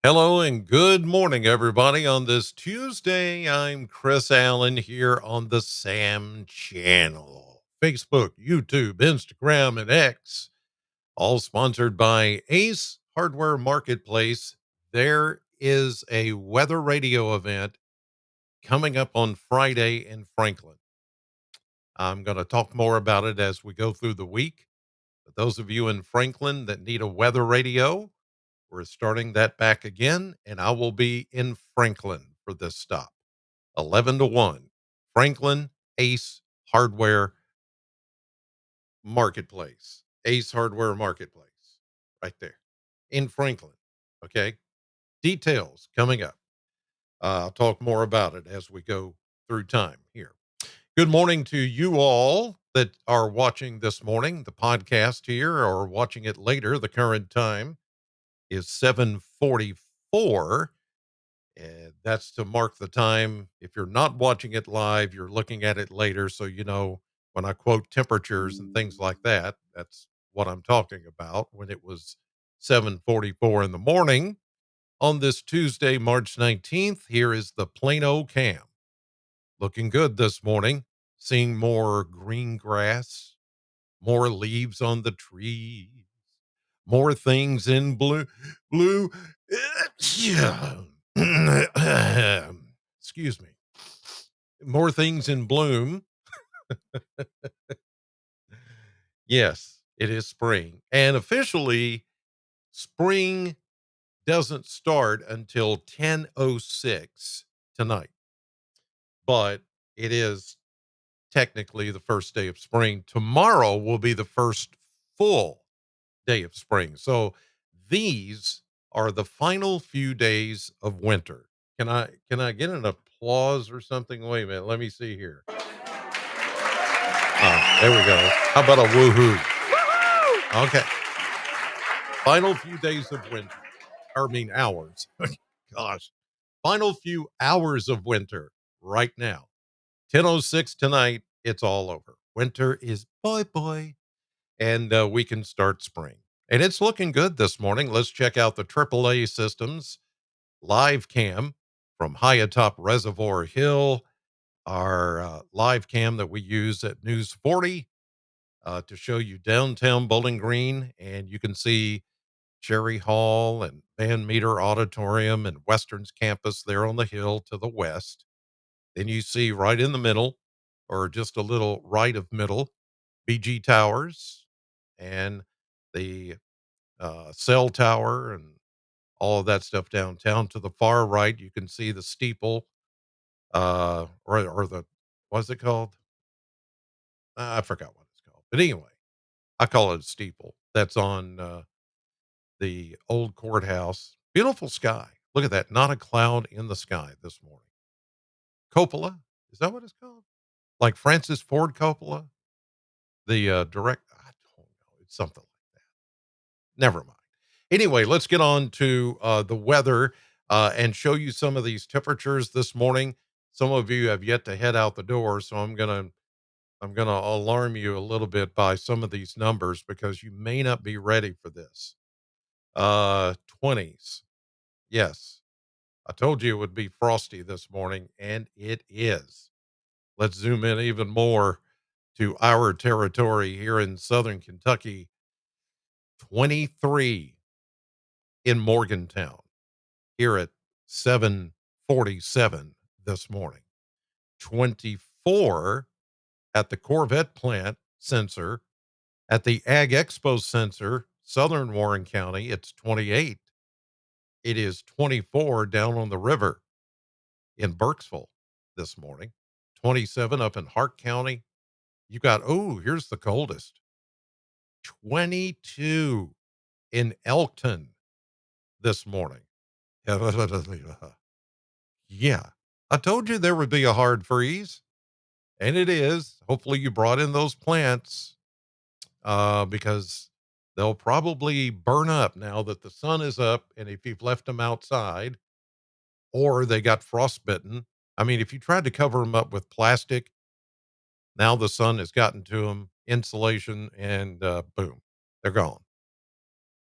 Hello and good morning, everybody. On this Tuesday, I'm Chris Allen here on the Sam channel. Facebook, YouTube, Instagram, and X, all sponsored by Ace Hardware Marketplace. There is a weather radio event coming up on Friday in Franklin. I'm going to talk more about it as we go through the week. But those of you in Franklin that need a weather radio, we're starting that back again, and I will be in Franklin for this stop. 11 to 1. Franklin Ace Hardware Marketplace. Ace Hardware Marketplace. Right there in Franklin. Okay. Details coming up. I'll talk more about it as we go through time here. Good morning to you all that are watching this morning, the podcast here, or watching it later. The current time is 7:44. And that's to mark the time. If you're not watching it live, you're looking at it later. So, when I quote temperatures and things like that, that's what I'm talking about when it was 7:44 in the morning on this Tuesday, March 19th. Here is the Plano cam. Looking good this morning. Seeing more green grass, more leaves on the trees, more things in blue. Yeah. Excuse me. More things in bloom. Yes, it is spring. And officially, spring doesn't start until 10:06 tonight. But it is technically the first day of spring. Tomorrow will be the first full day of spring. So these are the final few days of winter. Can I get an applause or something? Wait a minute. Let me see here. There we go. How about a woohoo? Okay. Final few days of winter. Or I mean hours. Gosh. Final few hours of winter right now. 10:06 tonight. It's all over. Winter is bye bye. And we can start spring. And it's looking good this morning. Let's check out the AAA systems live cam from high atop Reservoir Hill, our live cam that we use at News 40 to show you downtown Bowling Green. And you can see Cherry Hall and Van Meter Auditorium and Western's campus there on the hill to the west. Then you see right in the middle, or just a little right of middle, BG Towers and the cell tower and all of that stuff downtown. To the far right, you can see the steeple, or the, what's it called? I forgot what it's called. But anyway, I call it a steeple. That's on the old courthouse. Beautiful sky. Look at that. Not a cloud in the sky this morning. Coppola. Is that what it's called? Like Francis Ford Coppola? The I don't know. It's something like that. Never mind. Anyway, let's get on to the weather and show you some of these temperatures this morning. Some of you have yet to head out the door, so I'm gonna alarm you a little bit by some of these numbers because you may not be ready for this. 20s. Yes, I told you it would be frosty this morning, and it is. Let's zoom in even more to our territory here in Southern Kentucky. 23 in Morgantown here at 7:47 this morning. 24 at the Corvette plant sensor. At the Ag Expo sensor, Southern Warren County, it's 28. It is 24 down on the river in Burkesville this morning. 27 up in Hart County. You got, oh, here's the coldest. 22 in Elkton this morning. Yeah. I told you there would be a hard freeze, and it is. Hopefully you brought in those plants because they'll probably burn up now that the sun is up. And if you've left them outside or they got frostbitten, I mean, if you tried to cover them up with plastic, now the sun has gotten to them, insulation, and boom, they're gone.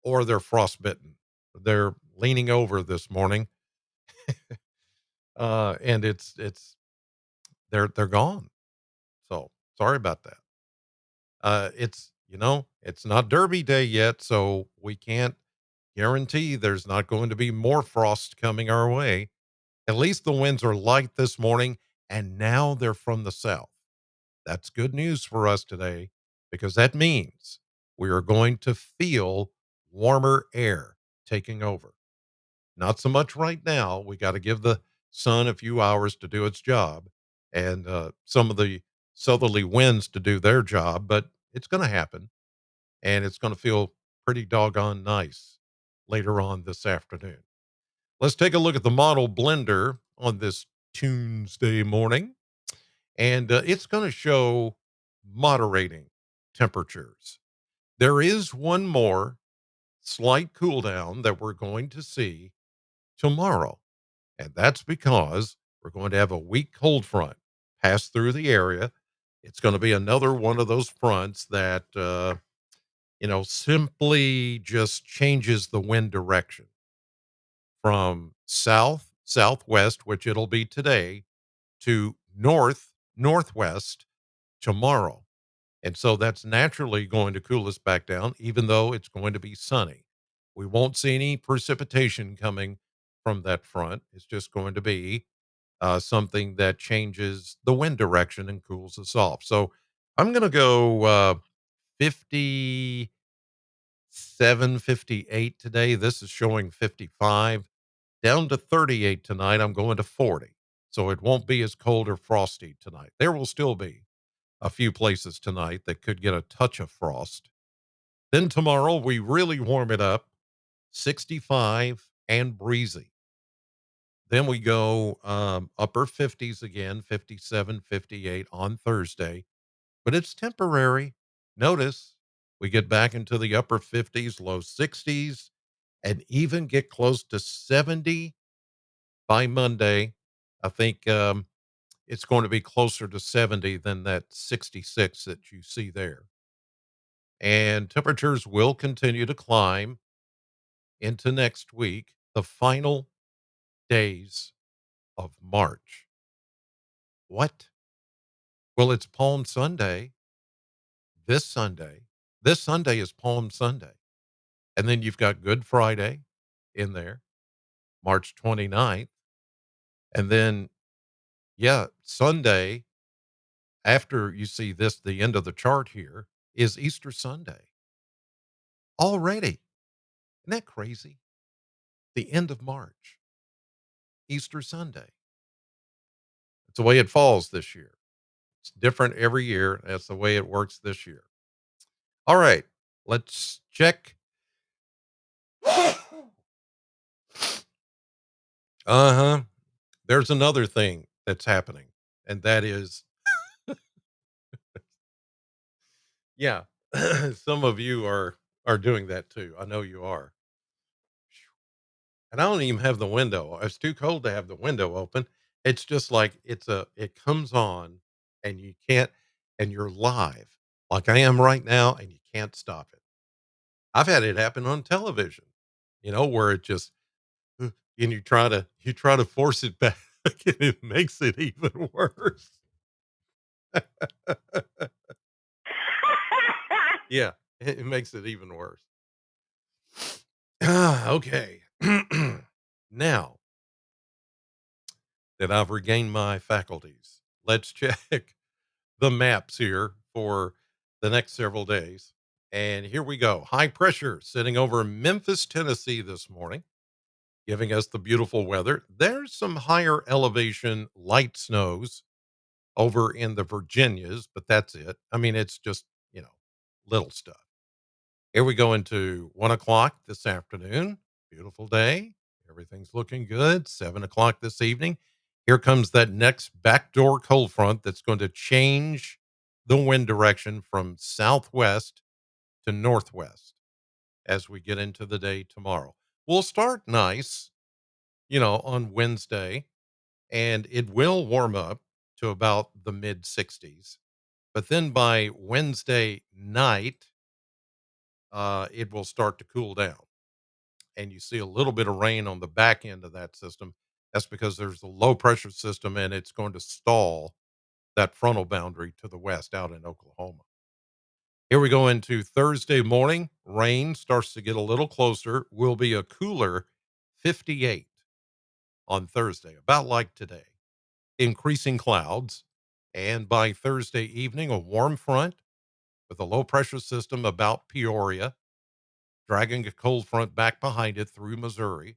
Or they're frostbitten. They're leaning over this morning, and it's they're gone. So sorry about that. It's it's not Derby Day yet, so we can't guarantee there's not going to be more frost coming our way. At least the winds are light this morning, and now they're from the south. That's good news for us today because that means we are going to feel warmer air taking over. Not so much right now. We got to give the sun a few hours to do its job and some of the southerly winds to do their job, but it's going to happen and it's going to feel pretty doggone nice later on this afternoon. Let's take a look at the model blender on this Tuesday morning, and it's going to show moderating temperatures. There is one more slight cool down that we're going to see tomorrow, and that's because we're going to have a weak cold front pass through the area. It's going to be another one of those fronts that, simply just changes the wind direction from south, southwest, which it'll be today, to north, northwest tomorrow. And so that's naturally going to cool us back down, even though it's going to be sunny. We won't see any precipitation coming from that front. It's just going to be something that changes the wind direction and cools us off. So I'm going to go 57, 58 today. This is showing 55, down to 38 tonight. I'm going to 40. So it won't be as cold or frosty tonight. There will still be a few places tonight that could get a touch of frost. Then tomorrow, we really warm it up, 65 and breezy. Then we go upper 50s again, 57, 58 on Thursday, but it's temporary. Notice we get back into the upper 50s, low 60s, and even get close to 70 by Monday. I think it's going to be closer to 70 than that 66 that you see there. And temperatures will continue to climb into next week, the final days of March. What? Well, it's Palm Sunday this Sunday. This Sunday is Palm Sunday. And then you've got Good Friday in there, March 29th. And then, yeah, Sunday, after you see this, the end of the chart here, is Easter Sunday already. Isn't that crazy? The end of March, Easter Sunday. It's the way it falls this year. It's different every year. That's the way it works this year. All right, let's check. Uh-huh. There's another thing that's happening, and that is, yeah, some of you are doing that too. I know you are. And I don't even have the window. It's too cold to have the window open. It's just like it comes on and you can't, and you're live like I am right now, and you can't stop it. I've had it happen on television, where it just and you try to force it back and it makes it even worse. Yeah, it makes it even worse. Okay. Now that I've regained my faculties, let's check the maps here for the next several days. And here we go. High pressure sitting over Memphis, Tennessee this morning, giving us the beautiful weather. There's some higher elevation light snows over in the Virginias, but that's it. I mean, it's just, little stuff. Here we go into 1 o'clock this afternoon. Beautiful day. Everything's looking good. 7 o'clock this evening. Here comes that next backdoor cold front that's going to change the wind direction from southwest to northwest as we get into the day tomorrow. We'll start nice, on Wednesday, and it will warm up to about the mid 60s. But then by Wednesday night, it will start to cool down. and you see a little bit of rain on the back end of that system. That's because there's a low pressure system and it's going to stall that frontal boundary to the west out in Oklahoma. Here we go into Thursday morning. Rain starts to get a little closer. Will be a cooler 58 on Thursday, about like today. Increasing clouds. And by Thursday evening, a warm front with a low pressure system about Peoria, dragging a cold front back behind it through Missouri.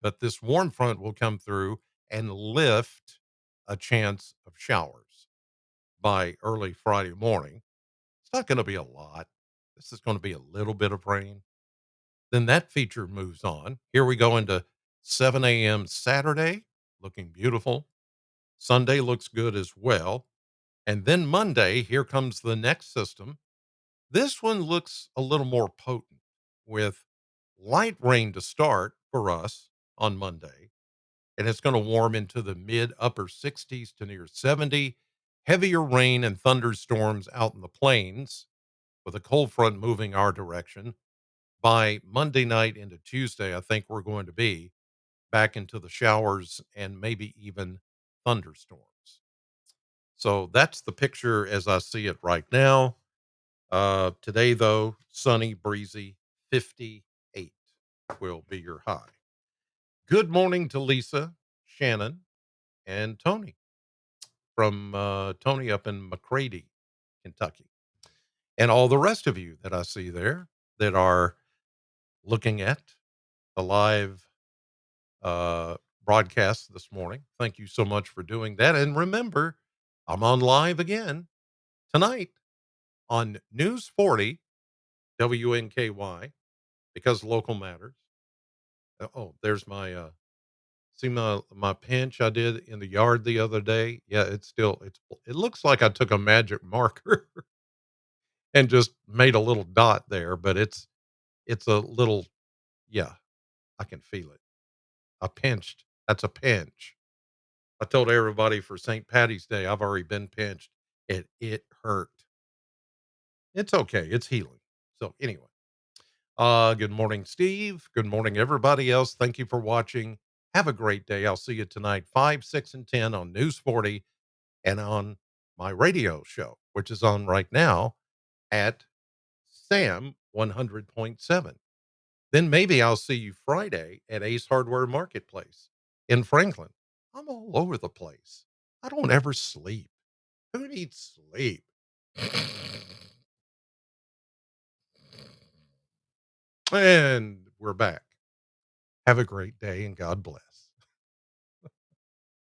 But this warm front will come through and lift a chance of showers by early Friday morning. It's not going to be a lot. This is going to be a little bit of rain. Then that feature moves on. Here we go into 7 a.m. Saturday, looking beautiful. Sunday looks good as well. And then Monday, here comes the next system. This one looks a little more potent with light rain to start for us on Monday. And it's going to warm into the mid upper 60s to near 70. Heavier rain and thunderstorms out in the plains with a cold front moving our direction. By Monday night into Tuesday, I think we're going to be back into the showers and maybe even thunderstorms. So that's the picture as I see it right now. Today, though, sunny, breezy, 58 will be your high. Good morning to Lisa, Shannon, and Tony from Tony up in McCready, Kentucky, and all the rest of you that I see there that are looking at the live uh, broadcast this morning. Thank you so much for doing that. And remember, I'm on live again tonight on News 40 WNKY because local matters. Oh, there's my see my pinch I did in the yard the other day. Yeah, it looks like I took a magic marker and just made a little dot there, but it's a little yeah, I can feel it. I pinched. That's a pinch. I told everybody for St. Patty's Day I've already been pinched. It hurt. It's okay. It's healing. So anyway, good morning, Steve. Good morning, everybody else. Thank you for watching. Have a great day. I'll see you tonight, 5, 6, and 10 on News 40 and on my radio show, which is on right now at Sam 100.7. Then maybe I'll see you Friday at Ace Hardware Marketplace in Franklin. I'm all over the place. I don't ever sleep. Who needs sleep? And we're back. Have a great day and God bless.